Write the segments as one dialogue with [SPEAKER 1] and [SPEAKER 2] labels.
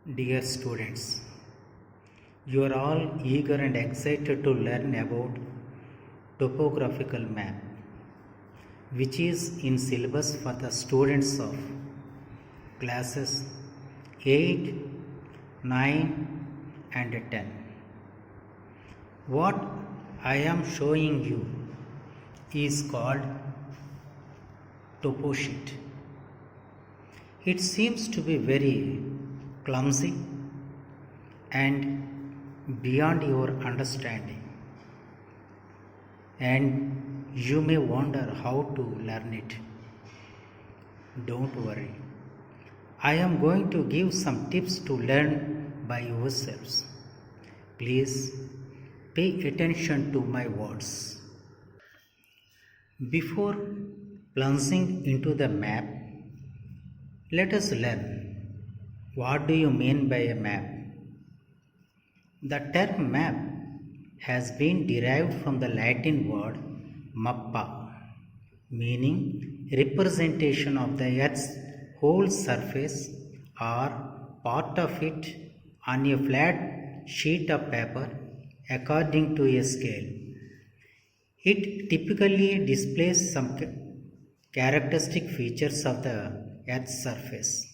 [SPEAKER 1] Dear students, you are all eager and excited to learn about topographical map, which is in syllabus for the students of classes 8, 9 and 10. What I am showing you is called topo sheet. It seems to be very clumsy and beyond your understanding, and you may wonder how to learn it. Don't worry, I am going to give some tips to learn by yourselves. Please pay attention to my words. Before plunging into the map, let us learn, what do you mean by a map? The term map has been derived from the Latin word mappa, meaning representation of the Earth's whole surface or part of it on a flat sheet of paper according to a scale. It typically displays some characteristic features of the Earth's surface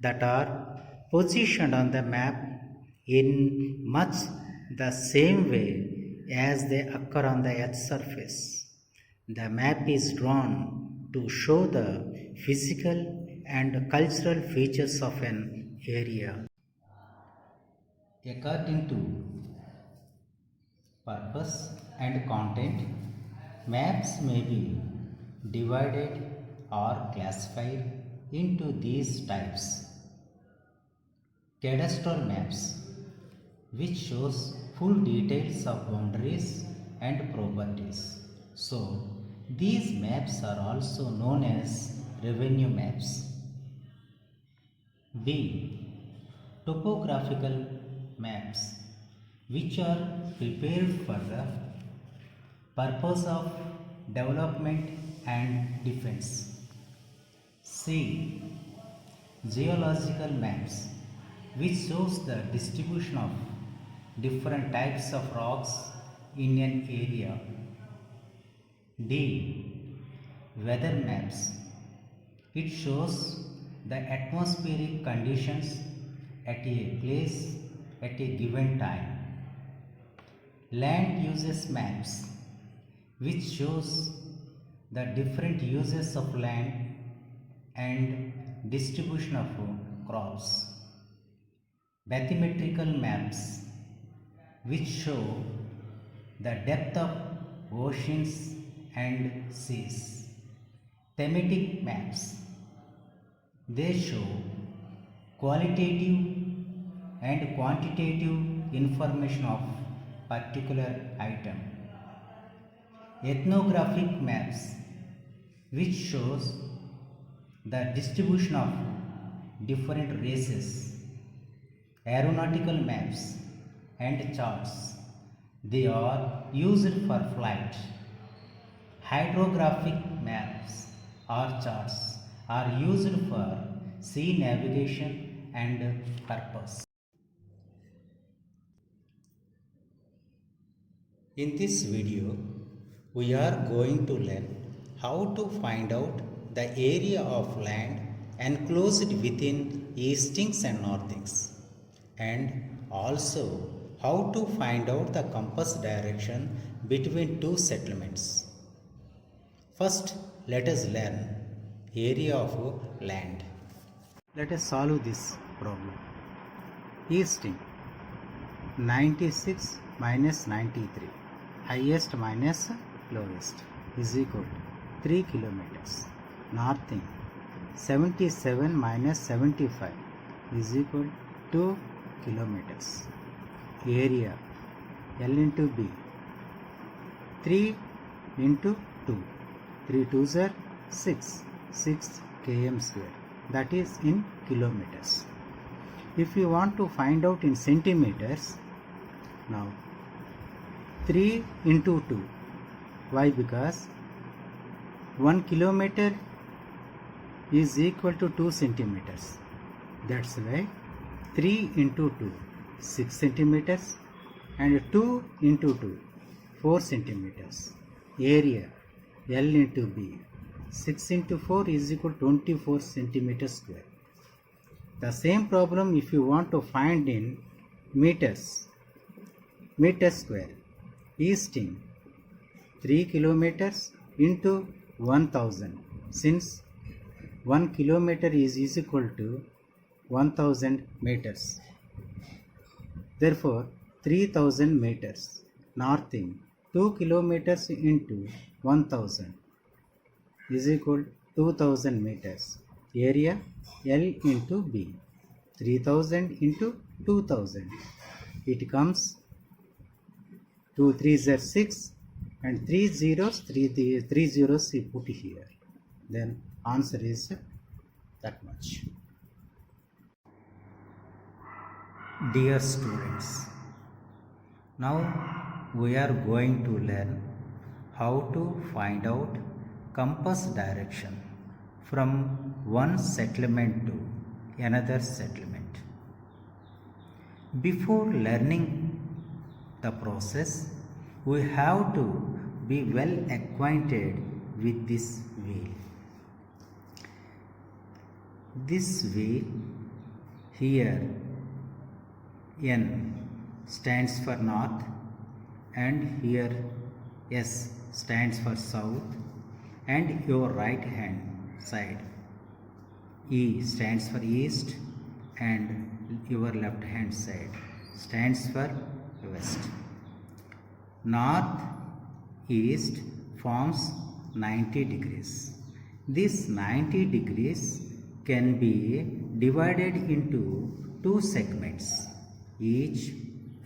[SPEAKER 1] that are positioned on the map in much the same way as they occur on the Earth's surface. The map is drawn to show the physical and cultural features of an area. According to purpose and content, maps may be divided or classified into these types. Cadastral maps, which shows full details of boundaries and properties. So, these maps are also known as revenue maps. B. Topographical maps, which are prepared for the purpose of development and defense. C. Geological maps, which shows the distribution of different types of rocks in an area. D. Weather maps. It shows the atmospheric conditions at a place at a given time. Land uses maps, which shows the different uses of land and distribution of crops. Bathymetrical maps, which show the depth of oceans and seas. Thematic maps, they show qualitative and quantitative information of particular item. Ethnographic maps, which shows the distribution of different races. Aeronautical maps and charts, they are used for flight. Hydrographic maps or charts are used for sea navigation and purpose. In this video, we are going to learn how to find out the area of land enclosed within eastings and northings, and also how to find out the compass direction between two settlements. First, let us learn area of land. Let us solve this problem. Easting 96 minus 93, highest minus lowest, is equal to 3 kilometers. Northing 77 minus 75 is equal to 2 kilometers. Area L into B, 3 into 2, 3 2s are 6 km square, that is in kilometers. If you want to find out in centimeters, now 3 into 2, why? Because 1 kilometer is equal to 2 centimeters. That's why 3 into 2, 6 centimeters, and 2 into 2, 4 centimeters. Area L into B. 6 into 4 is equal to 24 centimeters square. The same problem if you want to find in meters. Meter square is 3 kilometers into 1000, since 1 kilometer is equal to 1000 meters. Therefore, 3000 meters. Northing 2 kilometers into 1000 is equal to 2000 meters. Area L into B. 3000 into 2000. It comes 2 3s are 6 and 3 zeros we put here. Then answer is that much. Dear students, now we are going to learn how to find out compass direction from one settlement to another settlement. Before learning the process, we have to be well acquainted with this wheel. This wheel here, N stands for north, and here S stands for south, and your right hand side E stands for east, and your left hand side stands for west. North east forms 90 degrees. This 90 degrees can be divided into two segments, each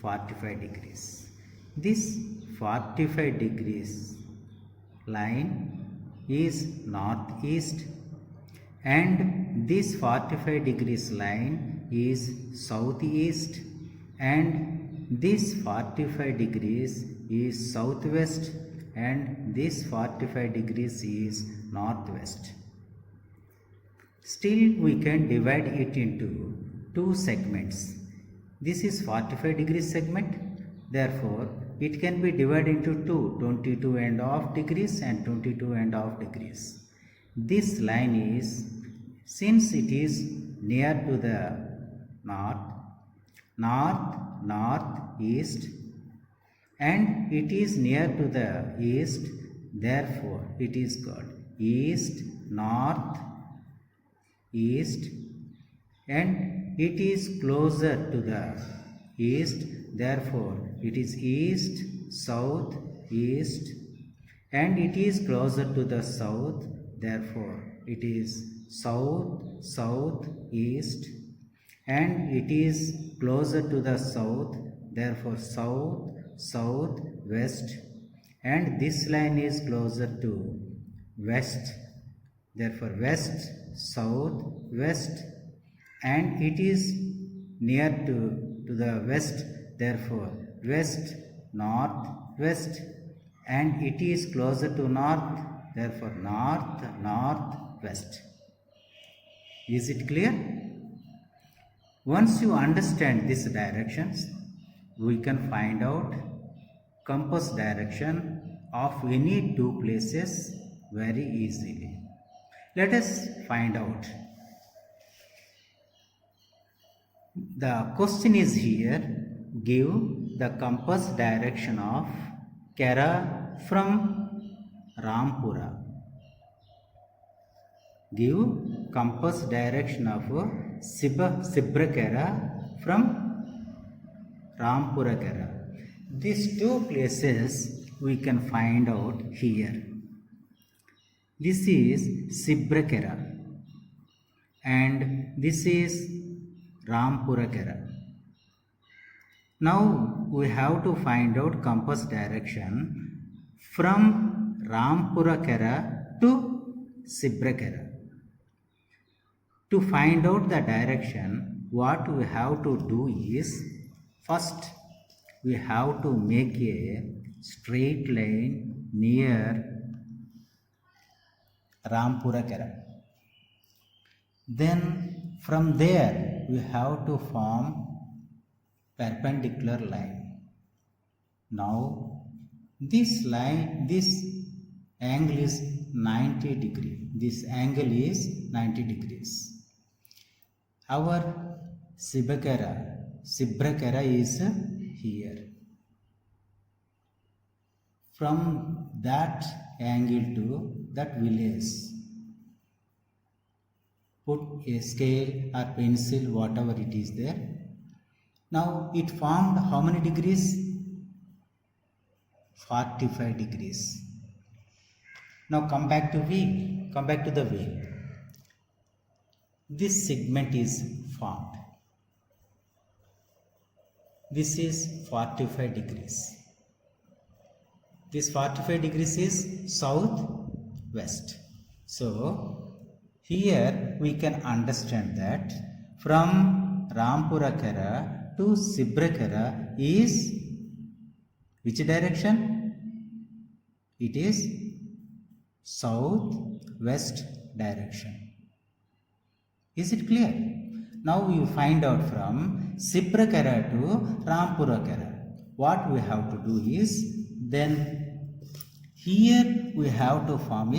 [SPEAKER 1] 45 degrees. This 45 degrees line is northeast, and this 45 degrees line is southeast, and this 45 degrees is southwest, and this 45 degrees is northwest. Still we can divide it into two segments. This is 45 degrees segment, therefore it can be divided into two, 22.5 degrees and 22.5 degrees. This line is, since it is near to the northeast, and it is near to the east, therefore it is called east, north, east, and it is closer to the east, therefore it is east, south, east, and it is closer to the south, therefore it is south, south, east, and it is closer to the south, therefore south, south, west, and this line is closer to west, therefore west, south, west, and it is near to the west, therefore west, north, west, and it is closer to north, therefore north, north, west. Is it clear? Once you understand these directions, we can find out compass direction of any two places very easily. Let us find out. The question is here, give the compass direction of Kera from Rampura. Give compass direction of Sibrakera from Rampura Kera. These two places we can find out here. This is Sibrakera and this is Rampura Kera. Now we have to find out compass direction from Rampura Kera to Sibrakera. To find out the direction, what we have to do is, first we have to make a straight line near Rampura Kera. Then from there we have to form perpendicular line. Now this angle is 90 degree. This angle is 90 degrees. Our Sibrakara is here. From that angle to that village, put a scale or pencil, whatever it is there. Now it formed how many degrees? 45 degrees. Now come back to wheel. Come back to the wheel. This segment is formed. This is 45 degrees. This 45 degrees is south-west. So here we can understand that from Rampurakara to Sibrakara is which direction? It is south-west direction. Is it clear? Now you find out from Sibrakara to Rampurakara. What we have to do is, then here we have to form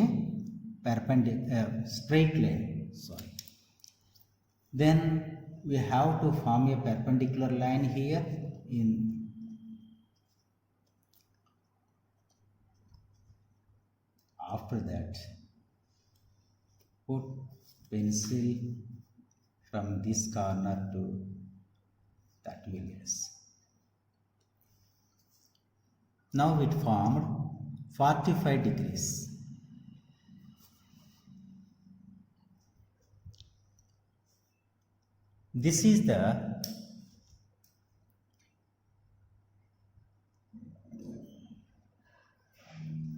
[SPEAKER 1] a straight line. Then we have to form a perpendicular line here. After that, put pencil from this corner to that village. Now it formed 45 degrees. This is the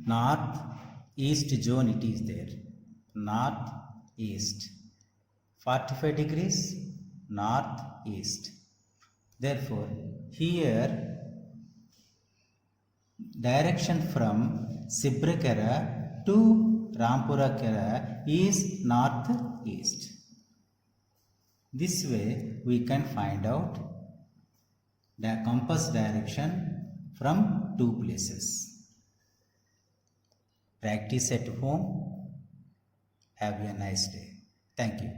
[SPEAKER 1] north-east zone, it is there. North-east. 45 degrees, north-east. Therefore, here direction from Sibrakara to Rampurakara is north-east. This way we can find out the compass direction from two places. Practice at home. Have a nice day. Thank you.